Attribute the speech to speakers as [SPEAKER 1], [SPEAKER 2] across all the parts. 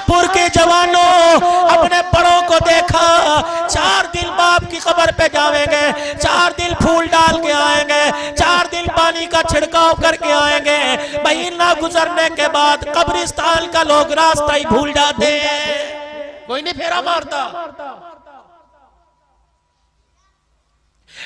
[SPEAKER 1] जामपुर के जवानों, अपने बड़ों को देखा, 4 दिन बाप की कब्र पे जाएंगे, 4 दिन फूल डाल के आएंगे, 4 दिन पानी का छिड़काव करके आएंगे। महीना गुजरने के बाद कब्रिस्तान का लोग रास्ता ही भूल जाते हैं, कोई नहीं फेरा मारता।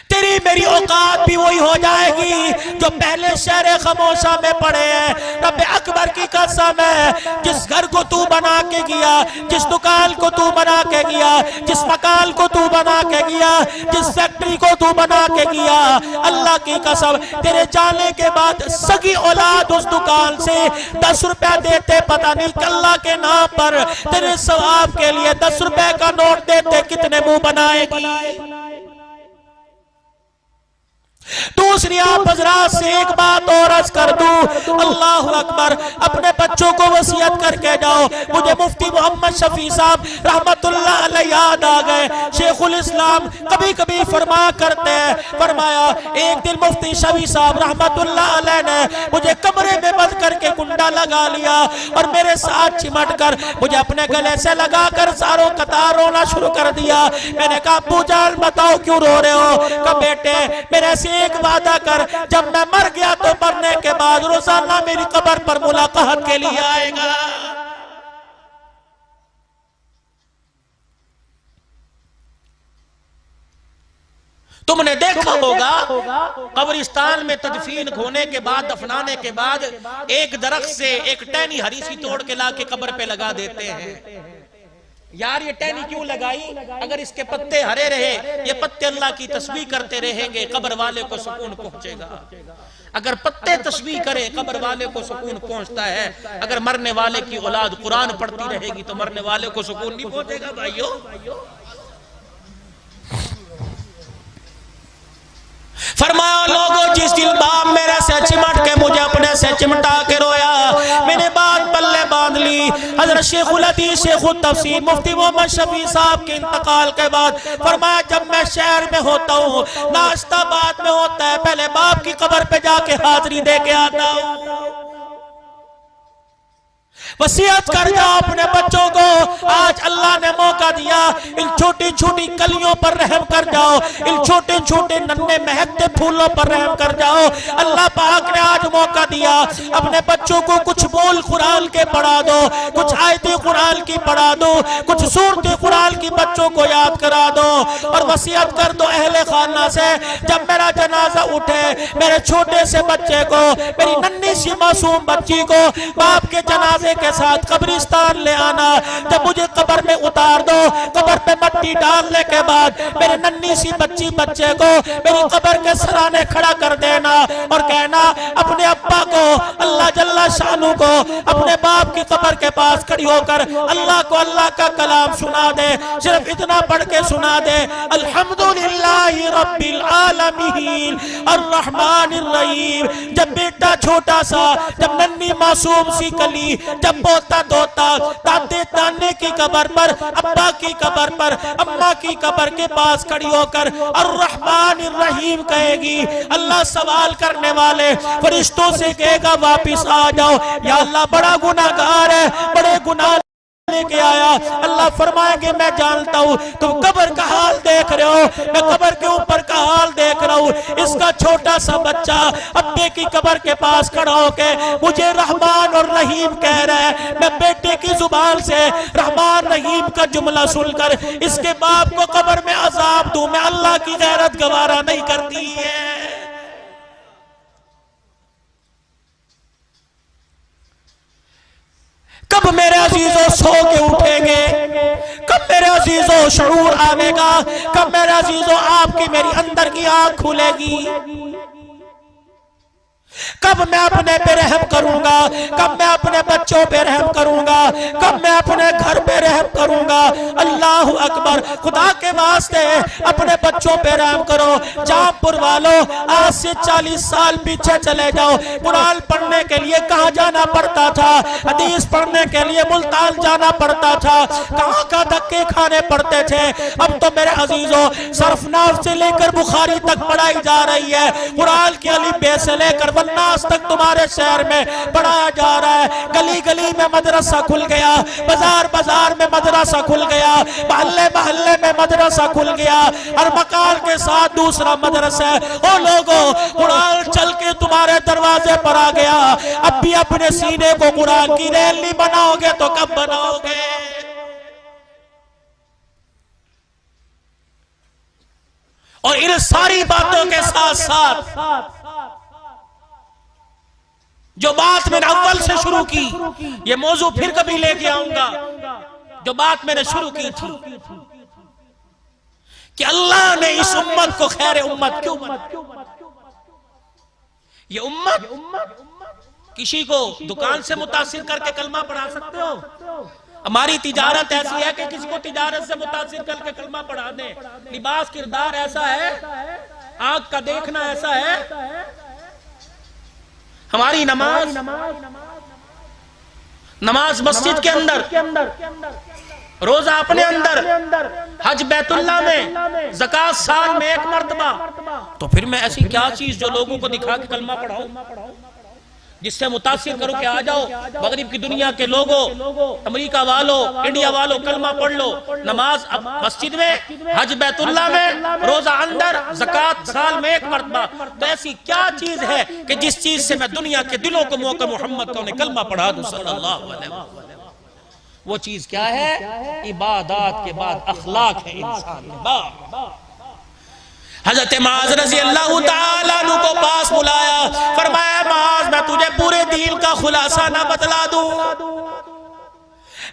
[SPEAKER 1] तेरी मेरी औकात भी वही हो जाएगी जो पहले शहर खमोशा में पड़े हैं। रब्बे अकबर की कसम है, जिस घर को तू बना के गया, जिस दुकान को तू बना के गया, जिस मकान को तू बना के गया, जिस फैक्ट्री को तू बना के गया, अल्लाह की कसम तेरे जाने के बाद सगी औलाद उस दुकान से 10 रुपया देते, पता नहीं अल्लाह के नाम पर तेरे सवाब के लिए 10 रुपए का नोट देते, कितने मुंह बनाएगी। दूसरी आप हजरात से एक बात और अर्ज कर दूं, अल्लाह अकबर, अपने बच्चों को वसीयत करके जाओ। मुझे मुफ्ती मोहम्मद शफी साहब रहमतुल्लाह अलैह याद आ गए। शेखुल इस्लाम कभी कभी फरमा करते हैं, फरमाया एक दिन मुफ्ती शफी साहब रहमतुल्लाह अलैह ने मुझे कमरे में बंद करके कुंडा लगा लिया और मेरे साथ चिमट कर मुझे अपने गले से लगाकर सारों कतार रोना शुरू कर दिया। मैंने कहा अब्बू जान बताओ क्यों रो रहे हो? कहा बेटे मेरे से एक वादा कर, जब मैं मर गया तो मरने के बाद रोजाना मेरी कब्र पर मुलाकात के लिए आएगा। तुमने देखा होगा कब्रिस्तान में तदफीन होने के बाद, दफनाने के बाद एक दरख्त से एक टहनी हरी सी तोड़ के ला के कब्र पे लगा देते हैं। यार ये टहनी क्यों लगाई? अगर इसके पत्ते हरे रहे, ये पत्ते अल्लाह की तस्बीह करते रहेंगे, कब्र वाले को सुकून पहुंचेगा। अगर पत्ते तस्बीह करे कब्र वाले को सुकून पहुंचता है। अगर मरने वाले की औलाद कुरान पढ़ती रहेगी तो मरने वाले को सुकून नहीं पहुंचेगा। भाइयों फरमाया लोगों, जिस दिन बाप मेरे से चिमट के मुझे अपने से चिमटा के रोया, मैंने बात पल्ले बांध ली। हजरत शेखुल हदीस शेखुल तफसीर मुफ्ती मोहम्मद शफी साहब के इंतकाल के बाद फरमाया जब मैं शहर में होता हूँ, नाश्ता बाद में होता है, पहले बाप की कब्र पे जाके हाजिरी दे के आता हूँ। वसीयत कर जाओ अपने बच्चों को, आज अल्लाह ने मौका दिया, इन छोटी छोटी कलियों पर रहम कर जाओ, इन छोटे छोटे नन्हे महकते फूलों पर रहम कर जाओ। अल्लाह पाक ने आज मौका दिया, अपने बच्चों को कुछ बोल कुरान के पढ़ा दो, कुछ आयतें कुरान की पढ़ा दो, कुछ सूरतें कुरान की बच्चों को याद करा दो। और वसीयत कर दो अहले खाना से, जब मेरा जनाजा उठे मेरे छोटे से बच्चे को, मेरी नन्ही सी मासूम बच्ची को बाप के जनाजे के साथ कब्रिस्तान ले आना। जब मुझे कब्र में उतार दो, कब्र पे मट्टी डालने के बाद मेरे नन्ही सी बच्ची बच्चे को मेरी कब्र के सराने खड़ा कर देना और कहना अपने अब्बा को, अल्लाह जल्ला शानू को, अपने बाप की कब्र के पास खड़ी होकर अल्लाह को अल्लाह का कलाम सुना दे। सिर्फ इतना पढ़ के सुना दे, अल्हम्दुलिल्लाहि रब्बिल आलमीन अर्रहमानिर रहीम। जब बेटा छोटा सा, जब नन्ही मासूम सी कली, जब पोता धोता दादे दाने की कब्र पर, अब्बा की कब्र पर, अम्मा की कब्र के पास खड़ी होकर अर्रहमानिर रहीम कहेगी, अल्लाह सवाल करने वाले फरिश्तों से कहेगा वापिस आ जाओ, या अल्लाह बड़ा गुनाहगार है, बड़े गुनाह लेके आया। अल्लाह फरमाएंगे मैं जानता हूँ तुम कब्र का हाल देख रहे हो, मैं कब्र के ऊपर का हाल देख रहा हूँ। इसका छोटा सा बच्चा अब्बे की कब्र के पास खड़ा होके मुझे रहमान और रहीम कह रहा है। मैं बेटे की जुबान से रहमान रहीम का जुमला सुनकर इसके बाप को कब्र में अजाब दूं, मैं अल्लाह की गैरत गवारा नहीं करती है। कब मेरे अजीजों सो के उठेंगे? कब मेरे अजीजों शऊर आवेगा? कब मेरे अजीजों आपकी मेरी अंदर की आंख खुलेगी? कब मैं अपने पे रहम करूंगा? कब मैं अपने बच्चों पे रहम करूंगा? कब मैं अपने घर पे रहम करूंगा? अल्लाह अकबर। खुदा के वास्ते अपने बच्चों पे रहम करो। जामपुर वालों, आज से 40 साल पीछे चले जाओ, कुरान पढ़ने के लिए कहाँ जाना पड़ता था? हदीस पढ़ने के लिए मुल्तान जाना पड़ता था, कहाँ का धक्के खाने पड़ते थे। अब तो मेरे अजीजों सरफनाफ से लेकर बुखारी तक पढ़ाई जा रही है, कुरान की अली बे से लेकर वन्ना आज तक तुम्हारे शहर में पढ़ाया जा रहा है। गली गली में मदरसा खुल गया, बाजार बाजार में मदरसा खुल गया, मोहल्ले मोहल्ले में मदरसा खुल गया, और मकान के साथ दूसरा मदरसा है। ओ लोगों, कुरान चल के तुम्हारे दरवाजे पर आ गया, अब भी अपने सीने को कुरान की रेल नहीं बनाओगे तो कब बनाओगे? और इन सारी बातों के साथ साथ जो बात मैंने अव्वल से शुरू की, ये मौजू फिर कभी लेके आऊंगा, जो बात मैंने शुरू की थी कि अल्लाह ने इस उम्मत को खैर उम्मत क्यों बनाया। ये उम्मत किसी को दुकान से मुतासिर करके कलमा पढ़ा सकते हो? हमारी तिजारत ऐसी है कि किसी को तिजारत से मुतासिर करके कलमा पढ़ा दे। लिबास किरदार ऐसा है, आंख का देखना ऐसा है, हमारी नमाज मस्जिद के अंदर, रोजा अपने अंदर, हज बैतुल्लाह में, ज़कात साल में एक मर्तबा। तो फिर मैं ऐसी क्या चीज जो लोगों को दिखा के कलमा पढ़ाऊं, जिससे मुतासिर करो कि आ जाओ मगरिब की दुनिया के लोगों, अमेरिका वालों, इंडिया वालों, कलमा पढ़ लो। नमाज मस्जिद में, हज बैतुल्लाह में, रोजा अंदर, ज़कात साल में एक मर्तबा। तो ऐसी क्या चीज है कि जिस चीज से मैं दुनिया के दिलों को मौका मोहम्मद का उन्हें कलमा पढ़ा दूं सल्लल्लाहु अलैहि वसल्लम। वो चीज क्या है? इबादत के बाद अखलाक है इंसान के बाद। हजरत माज रज़ी अल्लाह ताला अन्हु को पास बुलाया, फरमाया माज, मैं तुझे पूरे दीन का खुलासा ना बतला दूं?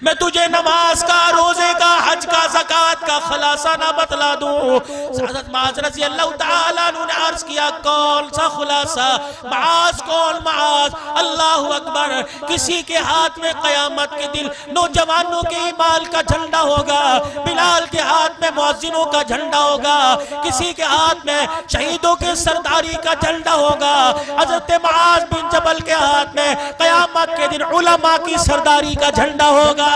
[SPEAKER 1] मैं तुझे नमाज का, रोजे का, हज का, ज़कात का खुलासा ना बतला दूं? हज़रत माज रज़ी अल्लाह ताला अन्हु ने अर्ज किया, कौन सा खुलासा? माज कौन? माज, अल्लाहु अकबर। किसी के हाथ में क़यामत के दिन नौजवानों के ईमान का झंडा होगा, बिलाल के हाथ में मुअज्जिनों का झंडा होगा, किसी के हाथ में शहीदों के सरदारी का झंडा होगा। हज़रत माज बिन जबल के हाथ में क़यामत के दिन उलमा की सरदारी का झंडा होगा। ए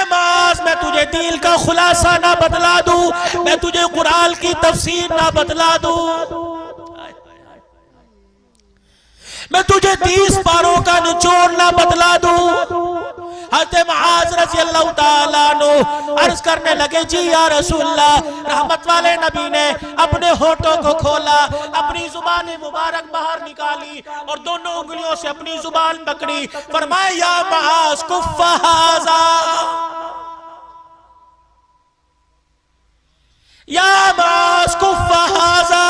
[SPEAKER 1] माज, मैं तुझे दीन का खुलासा ना बतला दूं? मैं तुझे कुरान की तफसीर ना बतला दूं? मैं तुझे 30 पारों का निचोड़ ना बतला दूं? हज़रत मुआज़ रज़ी अल्लाह ताला अन्हु अर्ज करने लगे, जी या रसूलल्लाह। रहमत वाले नबी ने अपने होठों को खोला, अपनी जुबान मुबारक बाहर निकाली और दोनों उंगलियों से अपनी जुबान पकड़ी, फरमाया, या मुआज़ कुफ़्फ़ हाज़ा, या मुआज़ कुफ़्फ़ हाज़ा,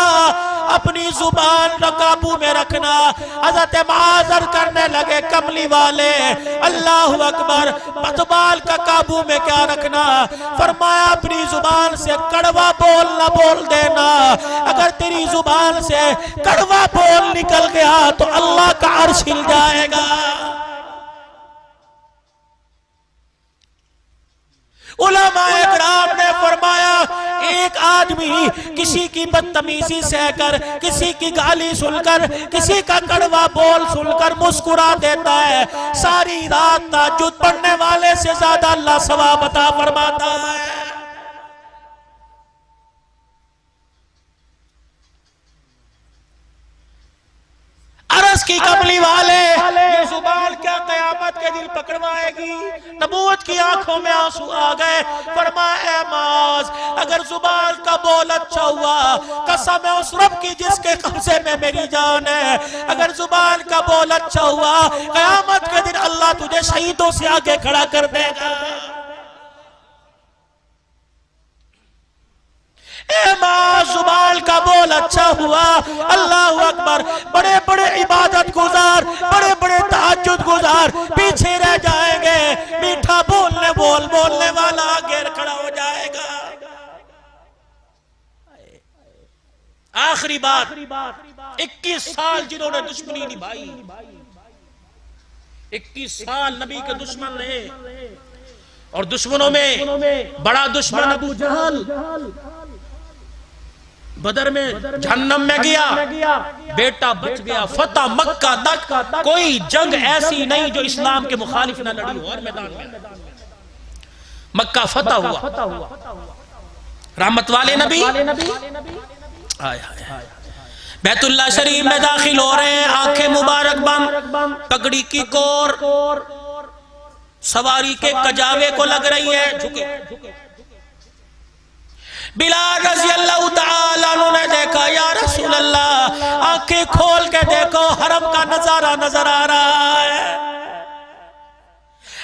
[SPEAKER 1] अपनी जुबान काबू में रखना। हज़रत मुआज़ अर्ज़ करने लगे, कमली वाले, अल्लाहु अकबर, बदबाल का काबू में क्या रखना? फरमाया, अपनी जुबान से कड़वा बोल न बोल देना। अगर तेरी जुबान से कड़वा बोल निकल गया तो अल्लाह का अर्श हिल जाएगा। उलमाए किराम ने फरमाया, एक आदमी किसी की बदतमीजी सहकर, किसी की गाली सुनकर, किसी का कड़वा बोल सुनकर मुस्कुरा देता है, सारी रात तहज्जुद पढ़ने वाले से ज्यादा अल्लाह सवाब अता फरमाता है। अर्ज़ की, कमली वाले, ये जुबान क्या क़यामत के दिन पकड़वाएगी? नबूवत की आंखों में आंसू आ गए। फरमाया, माज, अगर जुबान का बोल अच्छा हुआ, कसम है उस रब की जिसके कब्जे में मेरी जान है, अगर जुबान का बोल अच्छा हुआ, क़यामत के दिन अल्लाह तुझे शहीदों से आगे खड़ा कर देगा। जुबान का बोल अच्छा हुआ, अल्लाह अकबर, बड़े बड़े इबादत गुजार, बड़े बड़े तहज्जुद गुजार पीछे रह जाएंगे। मीठा बोलने वाला आगे खड़ा हो जाएगा। आखिरी बात, 21 साल जिन्होंने दुश्मनी निभाई, 21 साल नबी के दुश्मन रहे, और दुश्मनों में बड़ा दुश्मन अबू जहल बदर में जहन्नम में गया, बेटा बच गया। फतह मक्का तक कोई जंग ऐसी नहीं जो इस्लाम के मुखालिफ न लड़ी हो। और मैदान में मक्का फतह हुआ, रहमत वाले नबी, बैतुल्लाह शरीफ में दाखिल हो रहे हैं, आंखें मुबारक बंद, पगड़ी की कोर सवारी के कजावे को लग रही है, झुके। बिलाल रज़ी अल्लाह तआला अन्हु ने देखा, या रसूल अल्लाह, आंखें खोल के देखो, हरम का नजारा नजर आ रहा है।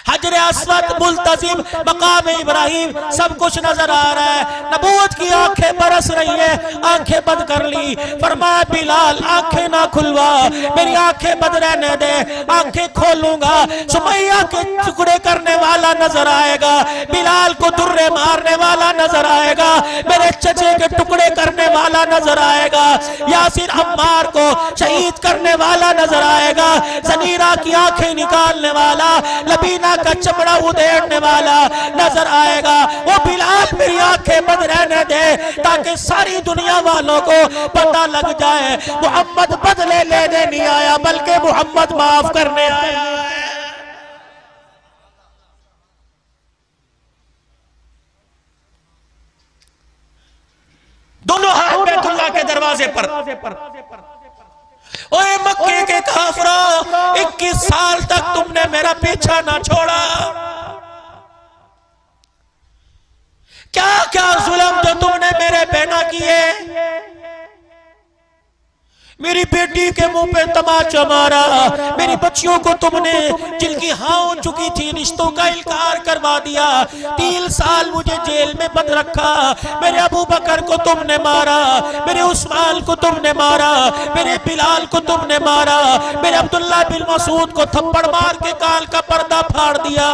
[SPEAKER 1] हजर अस्वद, मुल्तजिम, मकाम इब्राहिम, सब कुछ नजर आ रहा है। नबूवत की आंखें बरस रही है, आंखें बंद कर ली। फरमाया बिलाल आंखें ना खुलवा, मेरी आंखें बंद रहने दे, आंखें खोलूंगा सुमैया के टुकड़े करने वाला नजर आएगा, बिलाल को दुर्रे मारने वाला नजर आएगा, मेरे चचे के टुकड़े करने वाला नजर आएगा, यासिर अम्मार को शहीद करने वाला नजर आएगा, ज़नीरा की आंखें निकालने वाला, लबीना का चमड़ा उधेड़ने वाला नजर आएगा। वो बिलाल मेरी आंखें बंद रहने दे, ताकि सारी दुनिया वालों को पता लग जाए मोहम्मद बदले लेने नहीं आया, बल्कि मोहम्मद माफ करने आया है। दोनों हाथ बैतुल्लाह के दरवाजे पर। ओए मक्के के काफिरों, 21 साल तक तुमने मेरा पीछा ना छोड़ा, क्या क्या जुल्म जो तुमने मेरे पे ना किए, मेरी बेटी के मुंह पे तमाचा मारा, मेरी बच्चियों को तुमने जिनकी हाँ हो चुकी थी रिश्तों का इनकार करवा दिया, 3 साल मुझे जेल में बंद रखा, मेरे अबू बकर को तुमने मारा, मेरे उस्मान को तुमने मारा, मेरे बिलाल को तुमने मारा, मेरे अब्दुल्ला बिन मसूद को थप्पड़ मार के काल का पर्दा फाड़ दिया,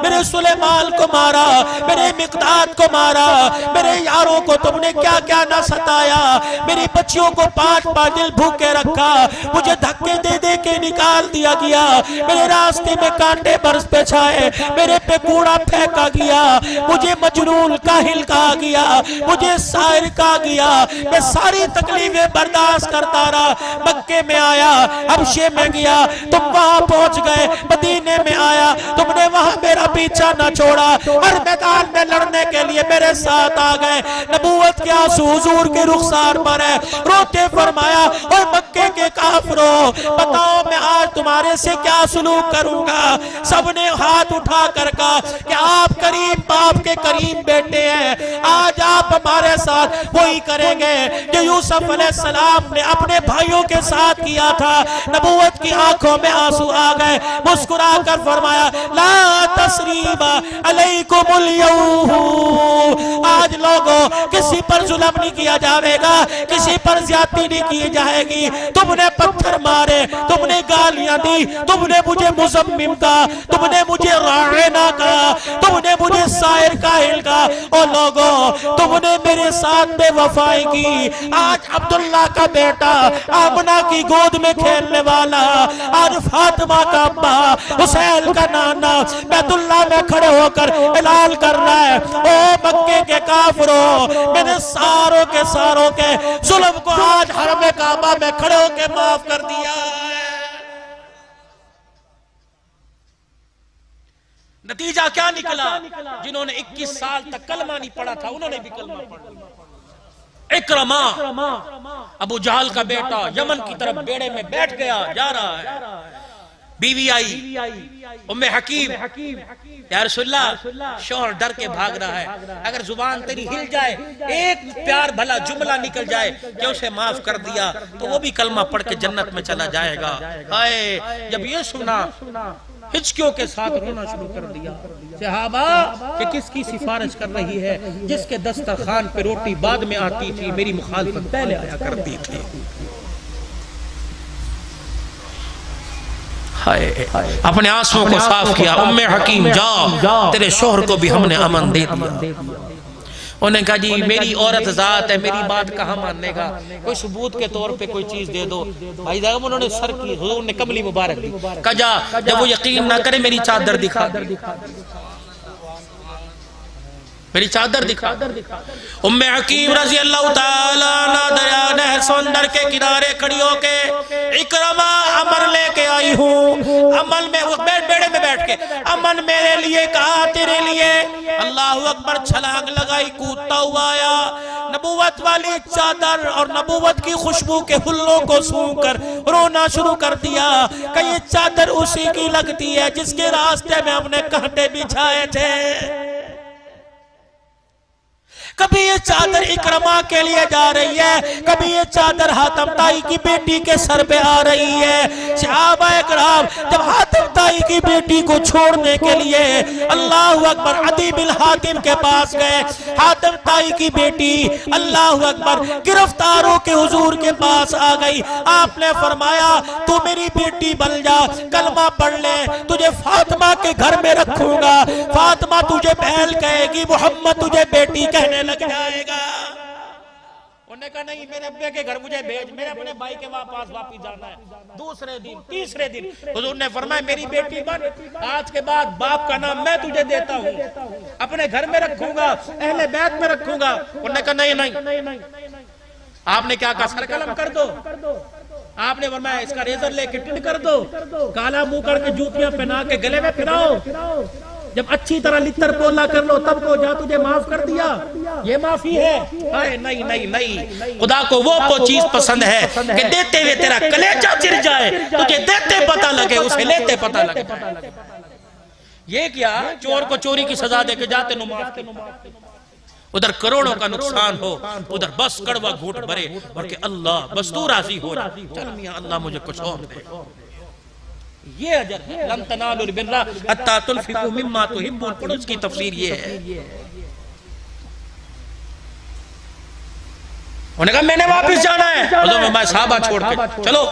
[SPEAKER 1] मेरे सुलेमान को मारा, मेरे मिक़दाद को मारा, मेरे यारों को तुमने क्या क्या ना सताया, मेरी बच्चियों को 5 दिन भूख के रखा, मुझे धक्के दे दे के निकाल दिया गया, मेरे रास्ते में कांटे बरस पे छाए, मेरे पे कूड़ा फेंका गया, मुझे मजनून काहिल कहा गया, मुझे शायर कहा गया, मैं सारी तकलीफें बर्दाश्त करता रहा। मक्के में आया, हबशे में गया, तुम वहां पहुंच गए, मदीने में आया, तुमने वहां मेरा पीछा न छोड़ा, हर मैदान में लड़ने के लिए मेरे साथ आ गए। नबूवत के आंसू हुजूर के रुखसार पर है, रोते फरमाया, और मक्के के काफिरों, बताओ मैं आज तुम्हारे से क्या सुलूक करूंगा। सबने हाथ उठा कर कहा कि आप करीम बाप के करीम बेटे हैं, आज आप हमारे साथ वही करेंगे जो यूसुफ अलैहिस्सलाम ने अपने भाइयों के साथ किया था। नबूवत की आंखों में आंसू आ गए, मुस्कुरा कर फरमाया, ला तसरीबा अलैकुमुल यौम, आज लोगों किसी पर जुल्म नहीं किया जाएगा, किसी पर ज्यादती नहीं की जाएगी। तुमने पत्थर मारे, तुमने गालियां दी, तुमने मुझे मुज़म्मिम कहा, तुमने मुझे राना कहा, तुमने मुझे शायर काहिल कहा, और लोगों तुमने मेरे साथ बेवफाई की। आज अब्दुल्ला का बेटा आमना की गोद में खेलने वाला, आज फातिमा का अब्बा, हुसैन का नाना बैतुल्लाह में खड़े होकर ऐलान कर रहा है, ओ मक्के के काफिरों, मैंने सारों के जुल्म को आज हरम काबा में खड़े होकर माफ कर दिया। नतीजा क्या निकला? जिन्होंने 21 साल तक कलमा नहीं पढ़ा था, उन्होंने भी कलमा पढ़ा। इकरमा अबू जहल का बेटा यमन की तरफ बेड़े में बैठ गया, जा रहा है, बीवी आई उम्मे हकीम, या रसूलल्लाह शौहर डर के भाग रहा है, अगर जुबान तेरी हिल जाए, एक प्यार भला जुमला निकल जाए कि उसे माफ कर दिया, तो वो भी कलमा पढ़ के जन्नत में चला जाएगा। हाय, जब ये सुना हिचकियों के साथ रोना शुरू कर दिया। सहाबा कि किसकी सिफारिश कर रही है, जिसके दस्तरखान पे रोटी बाद में आती थी, मेरी मुखालफत पहले आया करती थी। अपने आंसुओं को साफ किया, उम्मे हकीम जाओ, तेरे शोहर को भी हमने अमन दे दिया। उन्होंने कहा जी मेरी औरत जात है, मेरी बात कहाँ मानेगा, कोई सबूत के तौर पे कोई चीज दे दो। भाई साहब उन्होंने सर की, हुजूर ने कमली मुबारक दी, कहा जा, जब वो यकीन ना करे मेरी चादर दिखा, मेरी चादर दिखा। उम्मे हकीम रज़ी अल्लाह ताला अन्हा दरिया नहर समंदर के किनारे खड़ी होके, इकरमा अमन लेके आई हूँ, अमन में वो बेड़े में बैठ के, अमन मेरे लिए कहा तेरे लिए। अल्लाहु अकबर, छलांग लगाई, कूदता हुआ आया, नबूवत वाली चादर और नबूवत की खुशबू के हुल्लों को सूंघकर रोना शुरू कर दिया कि ये चादर उसी की लगती है जिसके रास्ते में हमने कांटे बिछाए थे। कभी ये चादर इकरमा के लिए जा रही है, कभी ये चादर हातिम ताई की बेटी के सर पे आ रही है। सहाबा इकराम जब हातिम ताई की बेटी को छोड़ने के लिए अल्लाह अकबर अदी बिन हातिम के पास गए, हातिम ताई की बेटी अल्लाह अकबर गिरफ्तारों के हुजूर के पास आ गई। आपने फरमाया तू मेरी बेटी बन जा, कलमा पढ़ ले, तुझे फातिमा के घर में रखूंगा। फातिमा तुझे बहन कहेगी, मोहम्मद तुझे बेटी कहने लग जाएगा। उन्होंने कहा नहीं, मेरे अब्बे के घर मुझे भेज, मेरे अपने भाई के पास वापस जाना है। दूसरे दिन तीसरे दिन हुजूर ने फरमाया मेरी बेटी बन, आज के बाद बाप का नाम मैं तुझे देता हूँ, अपने घर में रखूंगा, अहले बैत में रखूंगा। उन्होंने कहा नहीं नहीं। आपने क्या कहा, सर कलम कर दो। आपने फरमाया इसका रेजर लेके टिट कर दो, काला मुंह करके जूतियां पहना के गले में फिराओ, जब अच्छी तरह लित्तर पोला कर लो तब को जा, तुझे माफ कर दिया, ये माफी है। अरे नहीं नहीं नहीं, खुदा को वो चीज पसंद है कि देते हुए तेरा कलेजा चिर जाए, तुझे देते पता लगे, उसे लेते पता लगे। ये क्या, चोर को चोरी की सजा देके जाते नु माफ कर, उधर करोड़ों का नुकसान हो, उधर बस कड़वा घूट भरे और के अल्लाह बस तू राजी हो, चल मियां अल्लाह मुझे कुछ और दे। ये अजर है, लम तनालुल बिर्रा हत्ता तुनफिकू मिम्मा तुहिब्बून, पढ़ो इसकी तफसीर ये है। उन्होंने कहा मैंने वापस जाना है, तो मैं सहाबा छोड़ के चलो।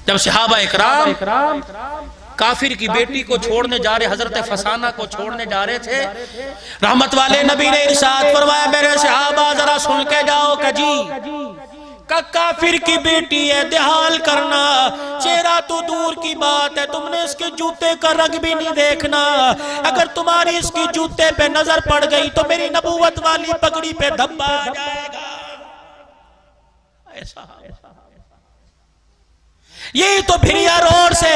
[SPEAKER 1] जब सहाबा इकराम काफिर की बेटी को छोड़ने जा रहे, हजरत फसाना को छोड़ने जा रहे थे, रहमत वाले नबी ने इरशाद फरमाया मेरे सहाबा जरा सुन के जाओ कजी का काफिर की बेटी है, देहाल करना, चेहरा तो दूर की बात है, तुमने इसके जूते का रंग भी नहीं देखना, अगर तुम्हारी इसकी जूते पे नजर पड़ गई तो मेरी नबूवत वाली पगड़ी पे धब्बा आ जाएगा। ऐसा यही तो भिरिया रोड से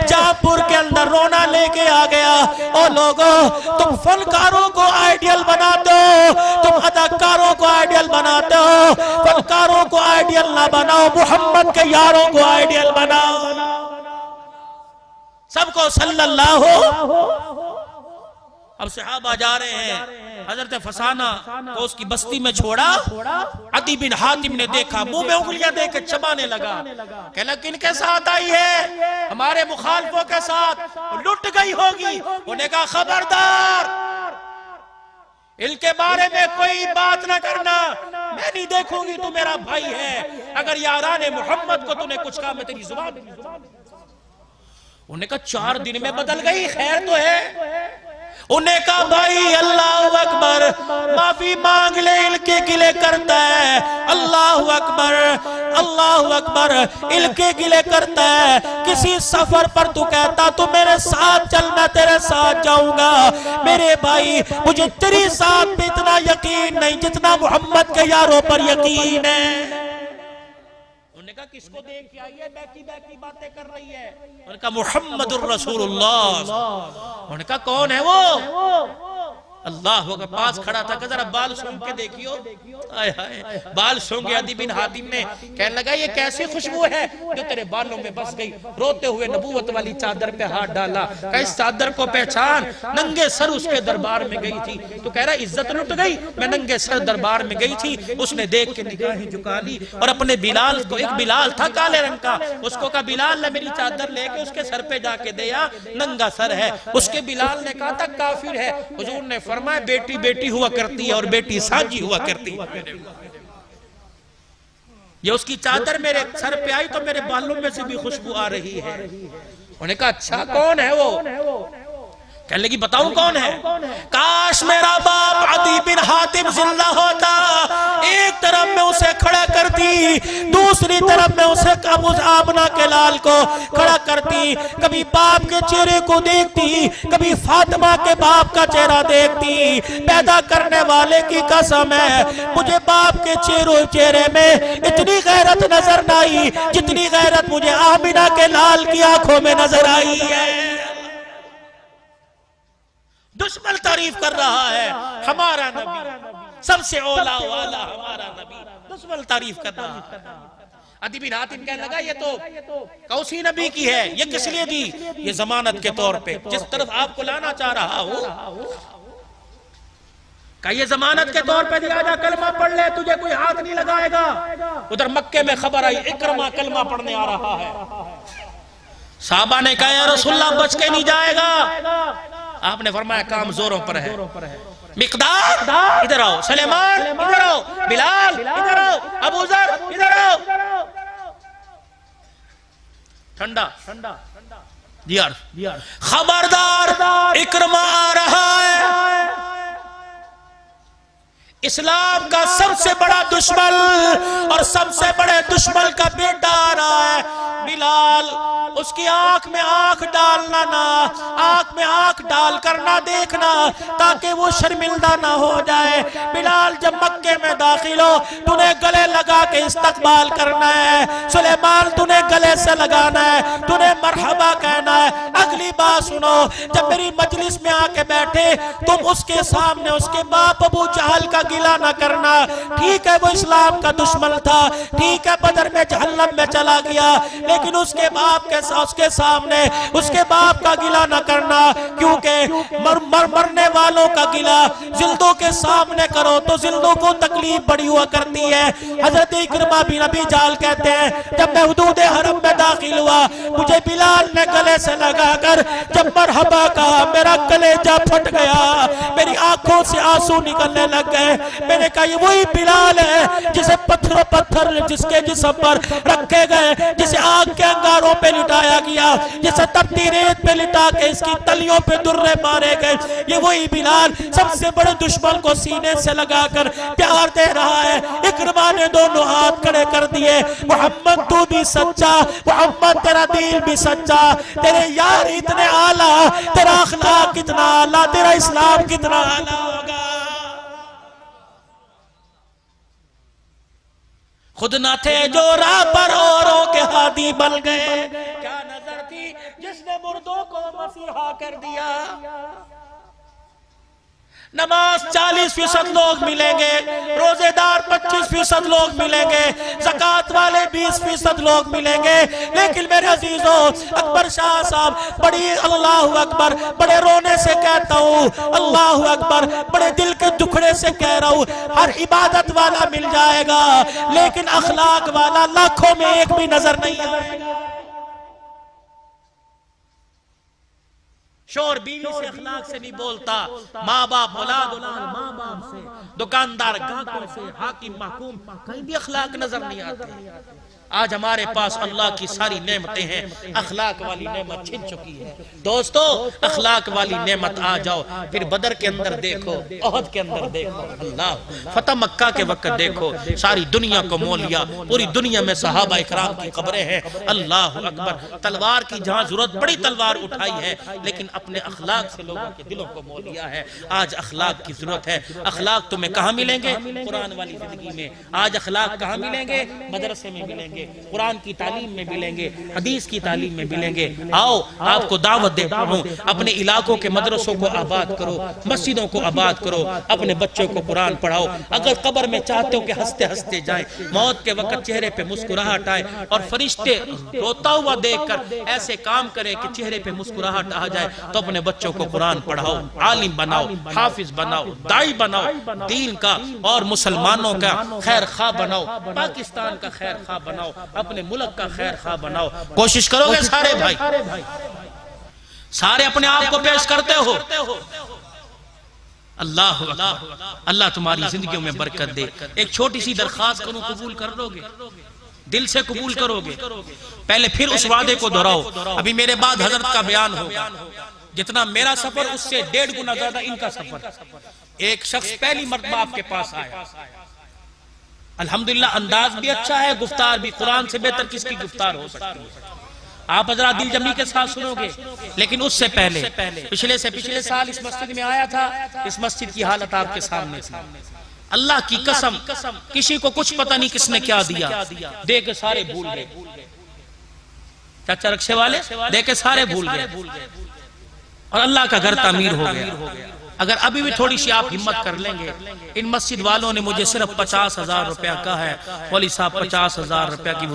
[SPEAKER 1] जहापुर के अंदर रोना लेके आ गया। ओ लोगों, तुम फनकारों को आइडियल बनाते हो, तुम अदाकारों को आइडियल बनाते हो, फनकारों को आइडियल ना बनाओ, मोहम्मद के यारों को आइडियल बनाओ। सबको सल्लल्लाहु। अब सहाबा जा रहे हैं, हजरत फसाना को उसकी बस्ती में छोड़ा, अदी बिन हातिम ने देखा, मुंह में उंगलियां दे के चबाने लगा, कहना किनके साथ आई है, हमारे मुखालफों के साथ, लुट गई होगी। उन्हें कहा खबरदार, इनके बारे में कोई बात ना करना, मैं नहीं देखूंगी, तू मेरा भाई है, अगर याराने मोहम्मद को तूने कुछ कहा मैं तेरी जुबान। उन्हें कहा 4 दिन में बदल गई, खैर तो है। उन्हें कहा भाई अल्लाह अकबर, माफी मांग ले, इनके गिले करता है, अल्लाह अकबर अल्लाह अकबर, इनके गिले करता है। किसी सफर पर तू कहता तू मेरे साथ चल, मैं तेरे साथ जाऊंगा। मेरे भाई मुझे तेरी साथ पे इतना यकीन नहीं जितना मोहम्मद के यारों पर यकीन है। उन्होंने कहा किसको देख के आई है, बैठी बैठी बातें कर रही है। उन्होंने कहा मुहम्मदुर रसूलुल्लाह। उन्होंने कहा कौन है वो? अल्लाह के पास खड़ा था कि जरा बाल सूंघ के देखियो। हाय हाय, बाल सूंघे अदी बिन हातिम ने, कहने लगा ये कैसी खुशबू है जो तेरे बालों में बस गई। रोते हुए नबूवत वाली चादर पे हाथ डाला, कहा इस चादर को पहचान, नंगे सर उसके दरबार में गई थी। तो कह रहा इज्जत लुट गई, मैं नंगे सर दरबार में गई थी, उसने देख के निगाहें झुका ली और अपने बिलाल को, एक बिलाल था काले रंग का, उसको कहा बिलाल ने मेरी चादर लेके उसके सर पे जाके दिया, नंगा सर है। उसके बिलाल ने कहा था काफिर है। हुजूर ने फरमाया बेटी बेटी हुआ करती है और बेटी साजी हुआ करती है। ये उसकी चादर मेरे सर पे आई तो मेरे बालों में से भी खुशबू आ रही है। उन्होंने कहा अच्छा कौन है वो? कहने लगी बताऊं कौन है? काश मेरा बाप अदी बिन हातिम जिंदा होता, एक तरफ में उसे खड़ा करती, दूसरी तरफ में उसे अबू आमना के लाल को खड़ा करती, कभी बाप के चेहरे को देखती, कभी फातिमा के बाप का चेहरा देखती। पैदा करने वाले की कसम है मुझे बाप के चेहरे में इतनी गैरत नजर न आई जितनी गैरत मुझे आमिना के लाल की आंखों में नजर आई है। दुश्मन तारीफ कर रहा है, हमारा नबी सबसे औला वाला हमारा नबी, दुश्मन तारीफ करना। अदी बिन हातिम कहने लगा ये तो कौसी नबी की है, ये किस लिए दी? ये जमानत के तौर पे, जिस तरफ आपको लाना चाह रहा हो का ये जमानत के तौर पे दिया जा, कलमा पढ़ ले, तुझे कोई हाथ नहीं लगाएगा। उधर मक्के में खबर आई इकरमा कलमा पढ़ने आ रहा है। साहबा ने कहा या रसूलल्लाह बच के नहीं जाएगा। आपने फरमाया काम जोरों पर है। मिकदार इधर आओ, सलेमान इधर आओ, बिलाल इधर आओ, अबू जर इधर आओ। ठंडा यार, खबरदार इकरमा आ रहा है। इस्लाम का सबसे बड़ा दुश्मन और सबसे बड़े दुश्मन का बेटा आ रहा है बिलाल। उसकी आंख में आंख डालना ना, आंख में आंख डाल कर ना देखना ताकि वो शर्मिंदा ना हो जाए। बिलाल जब मक्के में दाखिल हो तूने गले लगा के इस्तकबाल करना है। सुलेमान तूने गले से लगाना है, तूने मरहबा कहना है। अगली बात सुनो, जब मेरी मजलिस में आके बैठे तुम उसके सामने उसके बाप अबू जहल का गिला ना करना। ठीक है वो इस्लाम का दुश्मन था, ठीक है बदर में जहन्नम में चला गया, लेकिन उसके बाप के उसके सामने उसके बाप का गिला ना करना, क्योंकि मरने वालों का गिला जिल्दों के सामने करो तो जिल्दों को तकलीफ बड़ी हुआ करती है। हजरत इकरमा बिन अबी जाल कहते हैं जब मैं हुदूद हरम में दाखिल हुआ मुझे बिलाल ने गले से लगाकर जब मरहबा कहा मेरा कलेजा फट गया, मेरी आंखों से आंसू निकलने लग गए। मैंने कहा ये वही बिलाल है जिसे पत्थर जिसके जिस्म पर रखे गए, जिसे आग के अंगारों पे लिटाया गया, जिसे तपती रेत पे लिटा के इसकी तलियों पे दुर्रे मारे गए। ये वही बिलाल सबसे बड़े दुश्मन को सीने से लगाकर प्यार दे रहा है। इकरमा ने दोनों हाथ खड़े कर दिए, मोहम्मद तू भी सच्चा, मोहम्मद तेरा दिल भी सच्चा, तेरे यार इतने आला, तेरा अखलाक कितना आला, तेरा इस्लाम कितना आला होगा। खुद न थे जो राह पर औरों के हादी बन गए, क्या नजर थी जिसने मुर्दों को मसीहा कर दिया। नमाज 40% लोग मिलेंगे, रोजेदार 25% लोग मिलेंगे, ज़कात वाले 20% लोग मिलेंगे, लेकिन मेरे अजीजों अकबर शाह साहब बड़ी अल्लाह अकबर बड़े रोने से कहता हूँ, अल्लाह अकबर बड़े दिल के दुखड़े से कह रहा हूँ, हर इबादत वाला मिल जाएगा लेकिन अखलाक वाला लाखों में एक भी नजर नहीं आएगा। शोर बीवी से अखलाक से नहीं बोलता, माँ बाप औलाद माँ बाप से, दुकानदार ग्राहकों से, हाकिम महकूम कहीं भी अखलाक नजर नहीं आते। आज हमारे पास अल्लाह की सारी नेमतें हैं, अखलाक वाली नेमत छिन चुकी है। दोस्तों अखलाक वाली नेमत आ जाओ, फिर बदर के अंदर देखो, ओहद के अंदर देखो, अल्लाह फतह मक्का के वक्त देखो, सारी दुनिया को मोल लिया, पूरी दुनिया में सहाबा इकराम की कब्रें हैं। अल्लाह अकबर, तलवार की जहां जरूरत पड़ी तलवार उठाई है, लेकिन अपने अखलाक से लोगों के दिलों को मोल लिया है। आज अखलाक की जरूरत है। अखलाक तुम्हें कहाँ मिलेंगे? कुरान वाली जिंदगी में। आज अखलाक कहाँ मिलेंगे? मदरसे में मिलेंगे, कुरान की तालीम में मिलेंगे, हदीस की तालीम में मिलेंगे। आओ आपको दावत देता हूँ, अपने इलाकों के मदरसों को आबाद करो, मस्जिदों को आबाद करो, अपने बच्चों को कुरान पढ़ाओ। अगर कब्र में चाहते हो कि हंसते हंसते जाए, मौत के वक्त चेहरे पे मुस्कुराहट आए और फरिश्ते रोता हुआ देखकर ऐसे काम करे कि चेहरे पे मुस्कुराहट आ जाए, तो अपने बच्चों को कुरान पढ़ाओ, आलिम बनाओ, हाफिज बनाओ, दाई बनाओ, दीन का और मुसलमानों का खैर खा बनाओ, पाकिस्तान का खैर खा बनाओ, अपने मुल्क का खैर खा बनाओ। कोशिश करोगे सारे भाई? सारे अपने आप को पेश करते हो। अल्लाह अल्लाह तुम्हारी जिंदगियों में बरकत दे। एक छोटी सी दरखास्त करूं, कबूल कर लोगे? दिल से कबूल करोगे? पहले फिर उस वादे को दोहराओ। अभी मेरे बाद हजरत का बयान होगा, जितना मेरा सफर उससे 1.5 गुना ज्यादा इनका सफर। एक शख्स पहली मर्तबा आपके पास आया, अल्हम्दुलिल्लाह अंदाज भी अच्छा है, गुफ्तार भी कुरान से बेहतर किसकी गुफ्तार हो सकती है। आप हजरा दिल जमी के साथ सुनोगे। लेकिन उससे पहले पिछले साल इस मस्जिद में आया था। इस मस्जिद की हालत आपके सामने थी। अल्लाह की कसम किसी को कुछ पता नहीं किसने क्या दिया, दे के सारे भूल गए। चाचा रक्षे वाले दे के सारे भूल गए और अल्लाह का घर तामीर हो गया।
[SPEAKER 2] अगर अभी भी थोड़ी सी आप हिम्मत कर लेंगे, इन मस्जिद वालों ने मुझे सिर्फ 50,000 रुपया कहा है, मौलवी साहब 50,000 रुपया की